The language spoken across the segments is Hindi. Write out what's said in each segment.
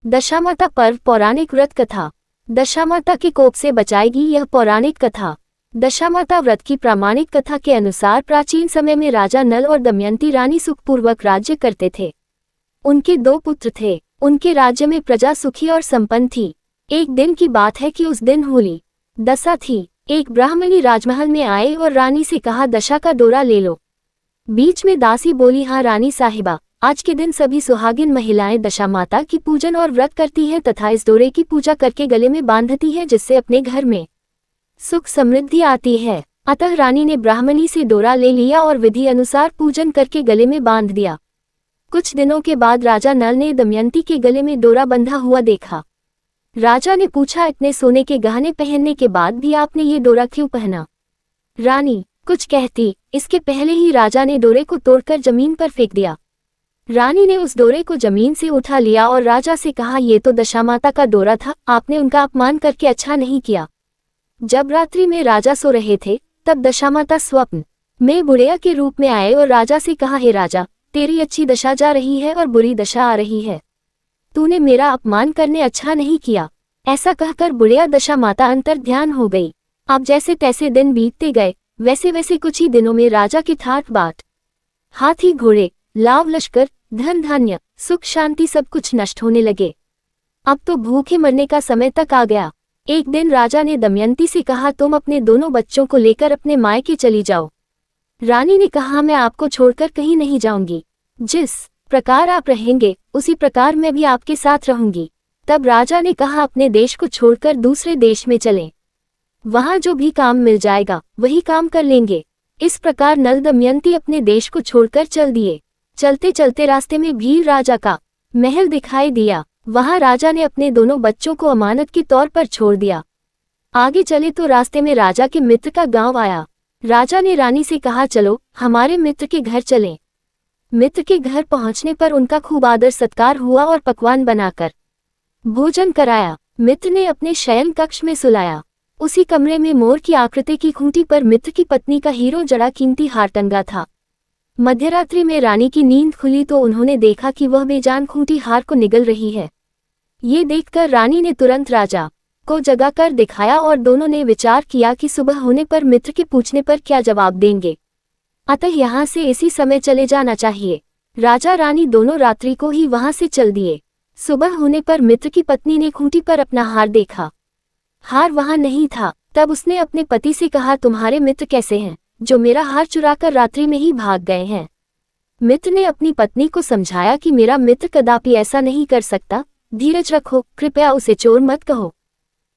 दशामाता पर्व पौराणिक व्रत कथा। दशामाता के कोप से बचाएगी यह पौराणिक कथा। दशामाता व्रत की प्रामाणिक कथा के अनुसार प्राचीन समय में राजा नल और दमयंती रानी सुखपूर्वक राज्य करते थे। उनके 2 पुत्र थे। उनके राज्य में प्रजा सुखी और संपन्न थी। एक दिन की बात है कि उस दिन होली दशा थी। एक ब्राह्मणी राजमहल में आए और रानी से कहा, दशा का डोरा ले लो। बीच में दासी बोली, हाँ रानी साहिबा, आज के दिन सभी सुहागिन महिलाएं दशा माता की पूजन और व्रत करती हैं तथा इस डोरे की पूजा करके गले में बांधती हैं, जिससे अपने घर में सुख समृद्धि आती है। अतः रानी ने ब्राह्मणी से डोरा ले लिया और विधि अनुसार पूजन करके गले में बांध दिया। कुछ दिनों के बाद राजा नल ने दमयंती के गले में डोरा बंधा हुआ देखा। राजा ने पूछा, इतने सोने के गहने पहनने के बाद भी आपने ये डोरा क्यों पहना? रानी कुछ कहती, इसके पहले ही राजा ने डोरे को तोड़कर जमीन पर फेंक दिया। रानी ने उस डोरे को जमीन से उठा लिया और राजा से कहा, ये तो दशामाता का डोरा था, आपने उनका अपमान करके अच्छा नहीं किया। जब रात्रि में राजा सो रहे थे तब दशामाता स्वप्न में बुढ़िया के रूप में आए और राजा से कहा, हे राजा, तेरी अच्छी दशा जा रही है और बुरी दशा आ रही है। तूने मेरा अपमान करने अच्छा नहीं किया। ऐसा कहकर बुढ़िया दशामाता अंतर ध्यान हो गई। अब जैसे तैसे दिन बीतते गए, वैसे वैसे कुछ ही दिनों में राजा की ठाट बाट, हाथी घोड़े, लाव लश्कर, धन धान्य, सुख शांति सब कुछ नष्ट होने लगे। अब तो भूखे मरने का समय तक आ गया। एक दिन राजा ने दमयंती से कहा, तुम अपने दोनों बच्चों को लेकर अपने मायके चली जाओ। रानी ने कहा, मैं आपको छोड़कर कहीं नहीं जाऊंगी। जिस प्रकार आप रहेंगे उसी प्रकार मैं भी आपके साथ रहूंगी। तब राजा ने कहा, अपने देश को छोड़कर दूसरे देश में चलें। वहां जो भी काम मिल जाएगा वही काम कर लेंगे। इस प्रकार नल दमयंती अपने देश को छोड़कर चल दिए। चलते चलते रास्ते में भील राजा का महल दिखाई दिया। वहां राजा ने अपने दोनों बच्चों को अमानत के तौर पर छोड़ दिया। आगे चले तो रास्ते में राजा के मित्र का गांव आया। राजा ने रानी से कहा, चलो हमारे मित्र के घर चलें। मित्र के घर पहुंचने पर उनका खूब आदर सत्कार हुआ और पकवान बनाकर भोजन कराया। मित्र ने अपने शयन कक्ष में सुलाया। उसी कमरे में मोर की आकृति की खूंटी पर मित्र की पत्नी का हीरो जड़ा कीमती हार टंगा था। मध्यरात्रि में रानी की नींद खुली तो उन्होंने देखा कि वह बेजान खूंटी हार को निगल रही है। ये देखकर रानी ने तुरंत राजा को जगाकर दिखाया और दोनों ने विचार किया कि सुबह होने पर मित्र के पूछने पर क्या जवाब देंगे, अतः यहाँ से इसी समय चले जाना चाहिए। राजा रानी दोनों रात्रि को ही वहां से चल दिए। सुबह होने पर मित्र की पत्नी ने खूंटी पर अपना हार देखा। हार वहां नहीं था। तब उसने अपने पति से कहा, तुम्हारे मित्र कैसे हैं जो मेरा हार चुराकर रात्रि में ही भाग गए हैं? मित्र ने अपनी पत्नी को समझाया कि मेरा मित्र कदापि ऐसा नहीं कर सकता, धीरज रखो, कृपया उसे चोर मत कहो।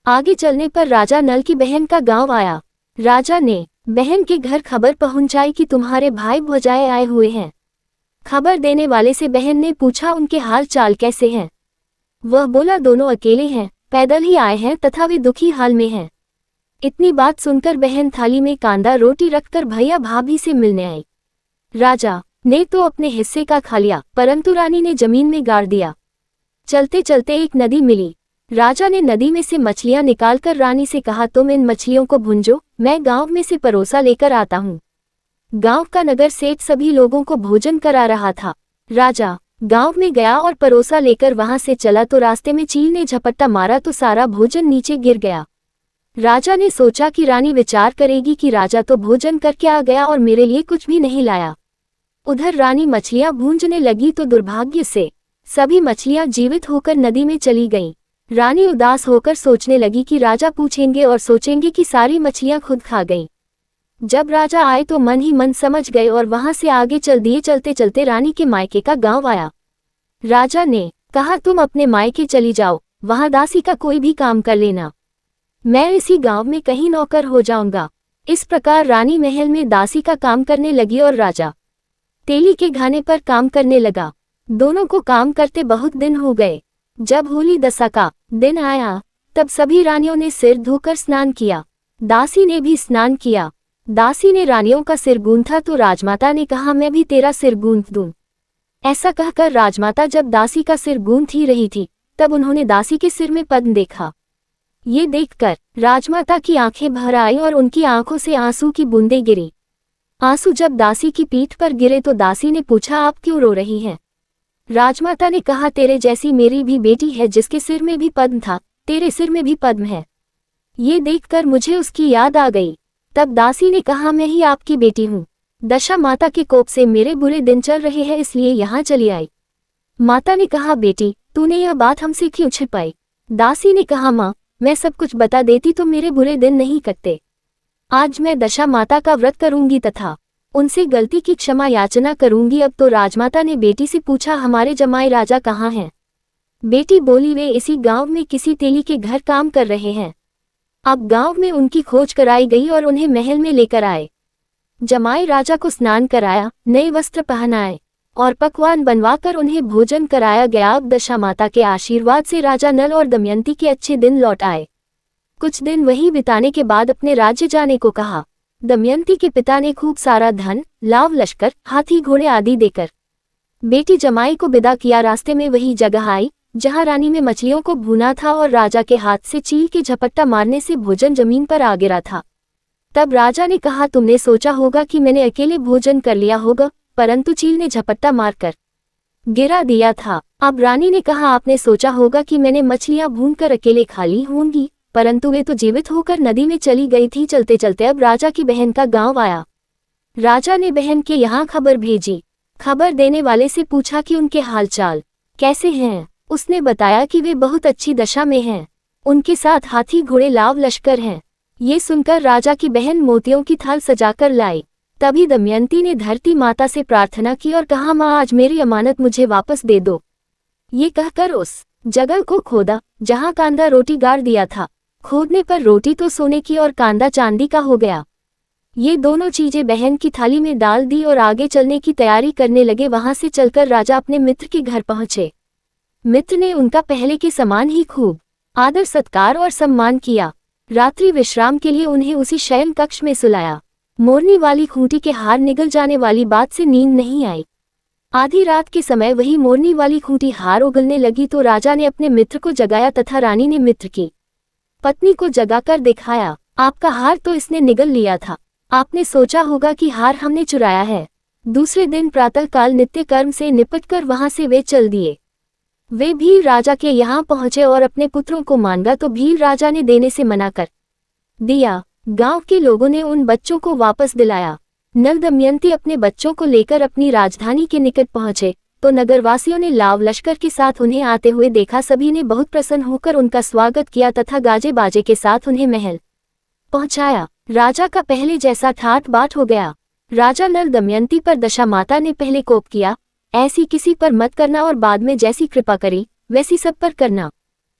आगे चलने पर राजा नल की बहन का गांव आया। राजा ने बहन के घर खबर पहुंचाई कि तुम्हारे भाई भौजाई आए हुए हैं। खबर देने वाले से बहन ने पूछा, उनके हाल चाल कैसे हैं? वह बोला, दोनों अकेले हैं, पैदल ही आए हैं तथा वे दुखी हाल में हैं। इतनी बात सुनकर बहन थाली में कांदा रोटी रखकर भैया भाभी से मिलने आई। राजा ने तो अपने हिस्से का खा लिया, परंतु रानी ने जमीन में गाड़ दिया। चलते चलते एक नदी मिली। राजा ने नदी में से मछलियां निकालकर रानी से कहा, तुम इन मछलियों को भूंजो, मैं गांव में से परोसा लेकर आता हूँ। गांव का नगर सेठ सभी लोगों को भोजन करा रहा था। राजा गांव में गया और परोसा लेकर वहां से चला तो रास्ते में चील ने झपट्टा मारा तो सारा भोजन नीचे गिर गया। राजा ने सोचा कि रानी विचार करेगी कि राजा तो भोजन करके आ गया और मेरे लिए कुछ भी नहीं लाया। उधर रानी मछलियां भूंजने लगी तो दुर्भाग्य से सभी मछलियां जीवित होकर नदी में चली गईं। रानी उदास होकर सोचने लगी कि राजा पूछेंगे और सोचेंगे कि सारी मछलियां खुद खा गईं। जब राजा आए तो मन ही मन समझ गए और वहां से आगे चल दिए। चलते चलते रानी के मायके का गांव आया। राजा ने कहा, तुम अपने मायके चली जाओ, वहां दासी का कोई भी काम कर लेना, मैं इसी गांव में कहीं नौकर हो जाऊंगा। इस प्रकार रानी महल में दासी का काम करने लगी और राजा तेली के घाने पर काम करने लगा। दोनों को काम करते बहुत दिन हो गए। जब होली दशा का दिन आया तब सभी रानियों ने सिर धोकर स्नान किया। दासी ने भी स्नान किया। दासी ने रानियों का सिर गूंथा तो राजमाता ने कहा, मैं भी तेरा सिर गूंथ दूं। ऐसा कहकर राजमाता जब दासी का सिर गूंथ ही रही थी तब उन्होंने दासी के सिर में पद्म देखा। ये देखकर राजमाता की आंखें भर आई और उनकी आंखों से आंसू की बूंदें गिरी। आंसू जब दासी की पीठ पर गिरे तो दासी ने पूछा, आप क्यों रो रही हैं? राजमाता ने कहा, तेरे जैसी मेरी भी बेटी है जिसके सिर में भी पद्म था, तेरे सिर में भी पद्म है। ये देखकर मुझे उसकी याद आ गई। तब दासी ने कहा, मैं ही आपकी बेटी हूँ। दशा माता के कोप से मेरे बुरे दिन चल रहे हैं, इसलिए यहाँ चली आई। माता ने कहा, बेटी तूने यह बात हमसे क्यों छिपाई? दासी ने कहा, माँ मैं सब कुछ बता देती तो मेरे बुरे दिन नहीं कटते। आज मैं दशा माता का व्रत करूंगी तथा उनसे गलती की क्षमा याचना करूंगी। अब तो राजमाता ने बेटी से पूछा, हमारे जमाई राजा कहाँ हैं? बेटी बोली, वे इसी गांव में किसी तेली के घर काम कर रहे हैं। अब गांव में उनकी खोज कराई गई और उन्हें महल में लेकर आए। जमाई राजा को स्नान कराया, नए वस्त्र पहनाए और पकवान बनवाकर उन्हें भोजन कराया गया। अब दशा माता के आशीर्वाद से राजा नल और दमयंती के अच्छे दिन लौट आए। कुछ दिन वहीं बिताने के बाद अपने राज्य जाने को कहा। दमयंती के पिता ने खूब सारा धन, लाव लश्कर, हाथी घोड़े आदि देकर बेटी जमाई को विदा किया। रास्ते में वही जगह आई जहां रानी में मछलियों को भूना था और राजा के हाथ से चील के झपट्टा मारने से भोजन जमीन पर आ गिरा था। तब राजा ने कहा, तुमने सोचा होगा कि मैंने अकेले भोजन कर लिया होगा, परंतु चील ने झपट्टा मारकर गिरा दिया था। अब रानी ने कहा, आपने सोचा होगा कि मैंने मछलियां भूनकर अकेले खा ली होंगी, परंतु वे तो जीवित होकर नदी में चली गई थी। चलते चलते अब राजा की बहन का गांव आया। राजा ने बहन के यहाँ खबर भेजी। खबर देने वाले से पूछा कि उनके हालचाल कैसे हैं। उसने बताया कि वे बहुत अच्छी दशा में हैं। उनके साथ हाथी घोड़े लाव लश्कर हैं। ये सुनकर राजा की बहन मोतियों की थाल सजाकर लाई। तभी दमयंती ने धरती माता से प्रार्थना की और कहा, माँ आज मेरी अमानत मुझे वापस दे दो। ये कहकर उस जगह को खोदा जहाँ कांदा रोटी गाड़ दिया था। खोदने पर रोटी तो सोने की और कांदा चांदी का हो गया। ये दोनों चीजें बहन की थाली में डाल दी और आगे चलने की तैयारी करने लगे। वहां से चलकर राजा अपने मित्र के घर पहुंचे। मित्र ने उनका पहले के समान ही खूब आदर सत्कार और सम्मान किया। रात्रि विश्राम के लिए उन्हें उसी शयन कक्ष में सुलाया। मोरनी वाली खूंटी के हार निगल जाने वाली बात से नींद नहीं आई। आधी रात के समय वही मोरनी वाली खूंटी हार उगलने लगी तो राजा ने अपने मित्र को जगाया तथा रानी ने मित्र की पत्नी को जगाकर दिखाया, आपका हार तो इसने निगल लिया था। आपने सोचा होगा कि हार हमने चुराया है। दूसरे दिन प्रातःकाल नित्य कर्म से निपटकर वहां से वे चल दिए। वे भील राजा के यहाँ पहुंचे और अपने पुत्रों को मांगा तो भील राजा ने देने से मना कर दिया। गांव के लोगों ने उन बच्चों को वापस दिलाया। नल दमयंती अपने बच्चों को लेकर अपनी राजधानी के निकट पहुंचे तो नगरवासियों ने लाव लश्कर के साथ उन्हें आते हुए देखा। सभी ने बहुत प्रसन्न होकर उनका स्वागत किया तथा गाजे बाजे के साथ उन्हें महल पहुंचाया। राजा का पहले जैसा ठाट बाट हो गया। राजा नल दमयंती पर दशा माता ने पहले कोप किया, ऐसी किसी पर मत करना और बाद में जैसी कृपा करी वैसी सब पर करना।